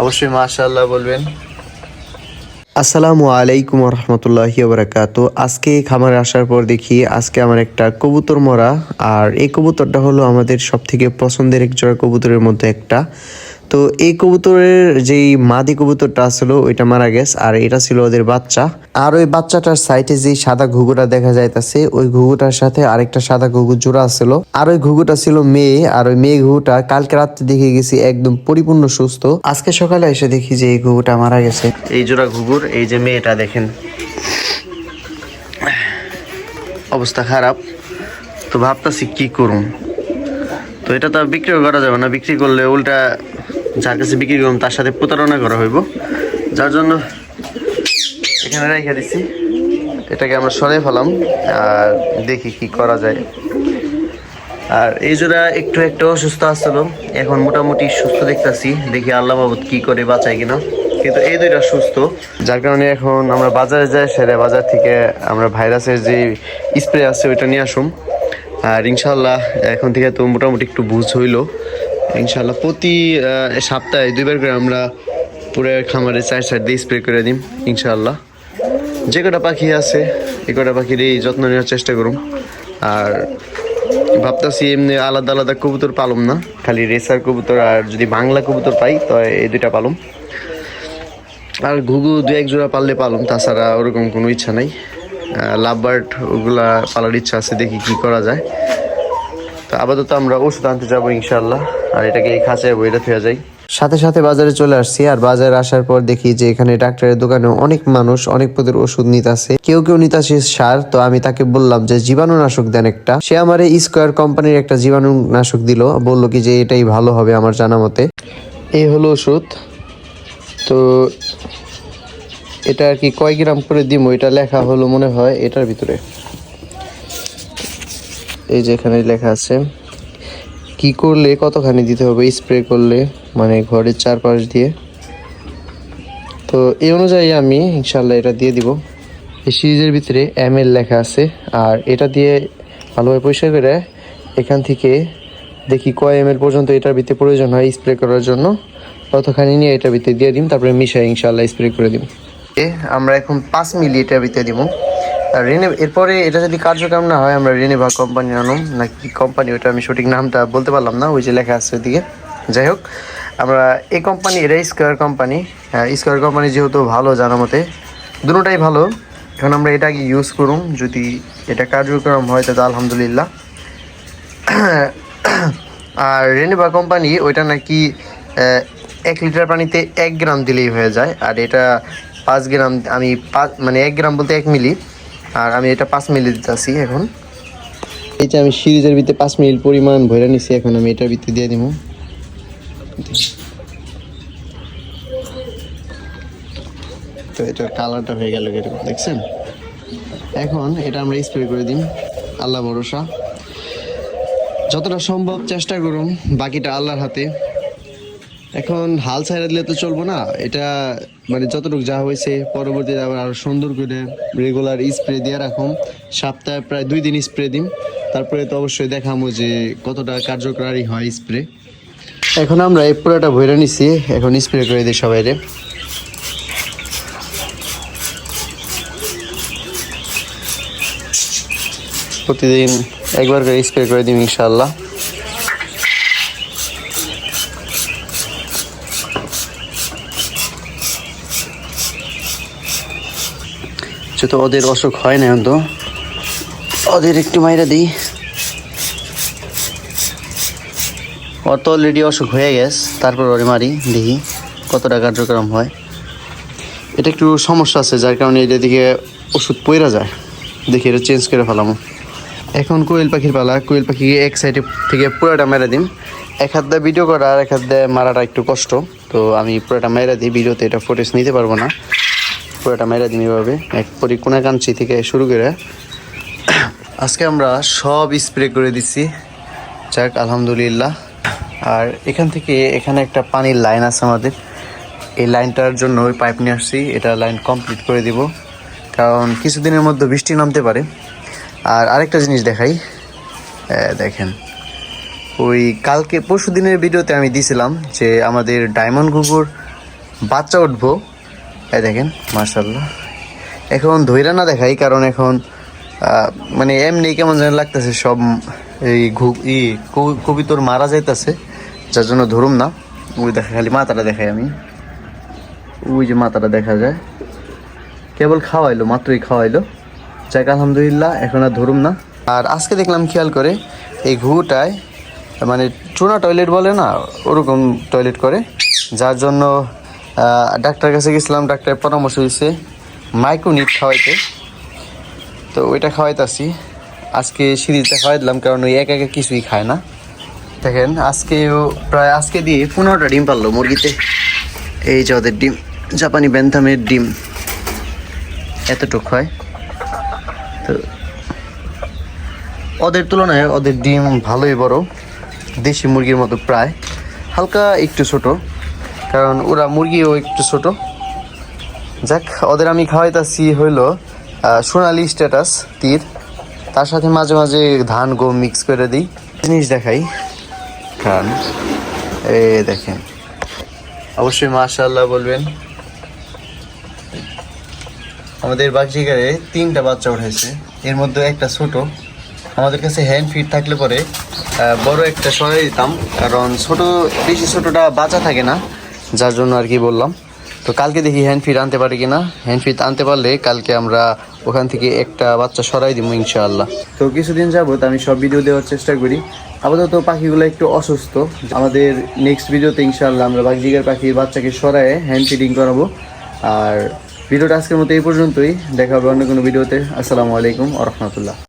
অবশ্যই মাশাআল্লাহ বলবেন। আসসালামু আলাইকুম রহমতুল্লাহি বারাকাতু। আজকে খামারে আসার পর দেখি আজকে আমার একটা কবুতর মরা, আর এই কবুতরটা হলো আমাদের সব থেকে পছন্দের এক জোড়া কবুতরের মধ্যে একটা। তো এই কবুতরের যেই মাদি কবুতরটা আসলো ওইটা মারা গেছে, আর এটা ছিল ওদের বাচ্চা। আর ওই বাচ্চাটার সাইডে যে সাদা ঘুঘুটা দেখা যাইতাছে ওই ঘুঘুটার সাথে আরেকটা সাদা ঘুঘু জোড়া ছিল, আর ওই ঘুঘুটা ছিল মেয়ে। আর ওই মেয়ে ঘুঘুটা কালকে রাত্রে দেখে গেছি একদম পরিপূর্ণ সুস্থ। আজকে সকালে এসে দেখি যে এই ঘুঘুটা মারা গেছে। এই জোড়া ঘুঘুর এই যে মেয়েটা দেখেন, অবস্থা খারাপ। তো ভাবতাছি কি করুম, তো এটা তো বিক্রিও করা যাবে না, বিক্রি করলে উল্টা যার কাছে বিক্রি করুম তার সাথে প্রতারণা করা হইব, যার জন্য এখানে রেখে দিছি। এটাকে আমরা সরিয়ে ফেলাম আর দেখি কি করা যায়। আর এই জোড়া একটু একটু অসুস্থ আসছিল, এখন মোটামুটি সুস্থ দেখতেছি, দেখি আল্লাহ বাবদ কি করে বাঁচায় কিনা। কিন্তু এই দুইটা সুস্থ, যার কারণে এখন আমরা বাজারে যাই, সেরে বাজার থেকে আমরা ভাইরাসের যে স্প্রে আছে ওইটা নিয়ে আসুম। আর ইনশাল্লাহ এখন থেকে তো মোটামুটি একটু বুঝ হইলো। ইনশাল্লাহ প্রতি সপ্তাহে 2বার করে আমরা পুরো খামারে 4 সাইড দিয়ে স্প্রে করে দিই ইনশাল্লাহ। যে কটা পাখি আছে এই কটা পাখির এই যত্ন নেওয়ার চেষ্টা করুন। আর ভাবতেছি এমনি আলাদা আলাদা কবুতর পালুম না, খালি রেসার কবুতর আর যদি বাংলা কবুতর পাই তো এই দুইটা পালুম। আর ঘুঘু 2-1 জোড়া পাললে পালুম, তাছাড়া ওরকম কোনো ইচ্ছা নাই। লাভ বার্ড ওগুলা পালার ইচ্ছা আছে, দেখি কি করা যায়। তো আপাতত আমরা ওষুধ আনতে যাবো ইনশাল্লাহ, আর এটাকে এই খাঁচায় বইটা ফেরা যায়। সাথে সাথে বাজারে চলে আসছি, আর বাজারে আসার পর দেখি যে এখানে ডাক্তারের দোকানে অনেক মানুষ অনেক পদের ওষুধ নিতেছে, কেউ কেউ নিতেছে সার। তো আমি তাকে বললাম যে জীবাণুনাশক দেন একটা। সে আমার স্কোয়ার কোম্পানির একটা জীবাণুনাশক দিল, বললো কি যে এটাই ভালো হবে আমার জানা মতে। এই হলো ওষুধ। তো এটা আর কি কয় গ্রাম করে দিব এটা লেখা হলো মনে হয় এটার ভিতরে, এই যে এখানে লেখা আছে কি করলে কতখানি দিতে হবে স্প্রে করলে, মানে ঘরের চারপাশ দিয়ে। তো এই অনুযায়ী আমি ইনশাল্লাহ এটা দিয়ে দিব। এই সিরিজের ভিতরে ml লেখা আছে, আর এটা দিয়ে ভালোভাবে পরিষ্কার করে এখান থেকে দেখি কয় ml পর্যন্ত এটার ভিতরে প্রয়োজন হয় স্প্রে করার জন্য, ততখানি নিয়ে এটার ভিতরে দিয়ে দিম, তারপরে মিশাই ইনশাল্লাহ স্প্রে করে দিম। আমরা এখন 5 মিলি এটার ভিতরে দিব। আর এরপরে এটা যদি কার্যক্রম না হয় আমরা রেনেভা কোম্পানি আনুম, নাকি কোম্পানি ওটা আমি সঠিক নামটা বলতে পারলাম না, ওই যে লেখা আছে ওইদিকে। যাই হোক, আমরা এই কোম্পানি, এটা স্কোয়ার কোম্পানি। স্কোয়ার কোম্পানি যেহেতু ভালো জানা মতে, দুটোটাই ভালো। এখন আমরা এটা আগে ইউজ করুম, যদি এটা কার্যক্রম হয় তাহলে আলহামদুলিল্লাহ। আর রেনেভা কোম্পানি ওইটা নাকি 1 লিটার পানিতে 1 গ্রাম দিলেই হয়ে যায়, আর এটা 5 গ্রাম। আমি মানে 1 গ্রাম বলতে 1 মিলি, আর আমি এটা 5 মিলি দিতেছি এখন। এই যে আমি সিরিজের ভিতরে 5 মিলি পরিমাণ ভরে নিছি, এখন আমি এটার ভিতরে দিয়ে দিব। তো এটার কালারটা হয়ে গেল এরকম, দেখছেন? এখন এটা আমরা স্প্রে করে দিই, আল্লাহ ভরসা। যতটা সম্ভব চেষ্টা করুন, বাকিটা আল্লাহর হাতে। এখন হাল ছাইড়া দিলে তো চলবো না, এটা মানে যতটুকু যা হয়েছে পরবর্তীতে আবার আরো সুন্দর করে রেগুলার স্প্রে দিয়ে রাখুন। সপ্তাহে প্রায় 2 দিন স্প্রে দিন, তারপরে তো অবশ্যই দেখাবো যে কতটা কার্যকারী হয় স্প্রে। এখন আমরা এই পুরোটা ভরে নিছি, এখন স্প্রে করে দিই সবাইরে। প্রতিদিন একবার করে স্প্রে করে দিই ইনশাআল্লাহ। তো ওদের অসুখ হয় না, তো ওদের একটু মাইরা দিই। ওর তো অলরেডি অসুখ হয়ে গেছে, তারপর ওরে মারি, দেখি কতটা কার্যক্রম হয়। এটা একটু সমস্যা আছে, যার কারণে এটা দিকে ওষুধ পইরা যায়, দেখি এটা চেঞ্জ করে ফেলাম। এখন কোয়েল পাখির পালা, কোয়েল পাখিকে এক সাইডে থেকে পুরোটা মেরে দিই। এক হাত দিয়ে ভিডিও করা আর এক হাত দিয়ে মারাটা একটু কষ্ট, তো আমি পুরোটা মেরে দিই। ভিডিওতে এটা ফুটেজ নিতে পারবো না, পুরোটা মেরে দিই এভাবে এক কোনাকাঞ্চি থেকে শুরু করে। আজকে আমরা সব স্প্রে করে দিচ্ছি, যাক আলহামদুলিল্লাহ। আর এখান থেকে এখানে একটা পানির লাইন আছে আমাদের, এই লাইনটার জন্য ওই পাইপ নিয়ে আসছি, এটা লাইন কমপ্লিট করে দিব, কারণ কিছুদিনের মধ্যে বৃষ্টি নামতে পারে। আর আরেকটা জিনিস দেখাই, দেখেন ওই কালকে পরশু দিনের ভিডিওতে আমি দিয়েছিলাম যে আমাদের ডায়মন্ড ঘুঘুর বাচ্চা উঠবো। এই দেখেন মাশাআল্লাহ। এখন ধইরা না দেখাই, কারণ এখন মানে এমনি কেমন যেন লাগতেছে, সব এই কবিতর মারা যাইতেছে, যার জন্য ধরুম না। ওই দেখা, খালি মাথাটা দেখাই আমি, ওই যে মাথাটা দেখা যায়। কেবল খাওয়াইলো, মাত্রই খাওয়াইলো, যাক আলহামদুলিল্লাহ, এখন আর ধরুম না। আর আজকে দেখলাম খেয়াল করে এই ঘুটায় মানে চুনা টয়লেট বলে না, ওরকম টয়লেট করে, যার জন্য ডাক্তার কাছে গেছিলাম। ডাক্তারের পরামর্শ দিয়েছে মাইক্রোনিট খাওয়াইতে, তো ওইটা খাওয়াইতেছি। আজকে সিরিজটা খাওয়াই দিলাম, কারণ ওই একা একা কিছুই খায় না। দেখেন আজকে দিয়ে 15টা ডিম পারলো মুরগিতে। এই যে ওদের ডিম, জাপানি ব্যান্থামের ডিম এতটুক হয়। তো ওদের তুলনায় ওদের ডিম ভালোই বড়, দেশি মুরগির মতো প্রায়, হালকা একটু ছোট, কারণ ওরা মুরগিও একটু ছোট। যাক, ওদের আমি খাওয়াইতেছি হইলো সোনালি স্ট্যাটাস তীর, তার সাথে মাঝে মাঝে ধান গম মিক্স করে দিই। জিনিস দেখাই, খান, এই দেখেন, অবশ্যই মাশাআল্লাহ বলবেন। আমাদের বাগজিগারে 3টা বাচ্চা উঠেছে, এর মধ্যে একটা ছোট। আমাদের কাছে হ্যান্ড ফিড থাকলে পরে বড় একটা সরাই দিতাম, কারণ বেশি ছোটটা বাচ্চা থাকে না, যার জন্য আর কি বললাম। তো কালকে দেখি হ্যান্ড ফিড আনতে পারি কিনা। হ্যান্ড ফিড আনতে পারলে কালকে আমরা ওখান থেকে একটা বাচ্চা সরাই দিব ইনশাআল্লাহ। তো কিছুদিন যাবত আমি সব ভিডিও দেওয়ার চেষ্টা করি। আপাতত পাখিগুলো একটু অসুস্থ। আমাদের নেক্সট ভিডিওতে ইনশাআল্লাহ আমরা বাগজিগার পাখির বাচ্চাকে সরায়ে হ্যান্ড ফিডিং করাবো। আর ভিডিওটা আজকের মতো এই পর্যন্তই, দেখা হবে অন্য কোনো ভিডিওতে। আসসালামু আলাইকুম ওয়া রাহমাতুল্লাহ।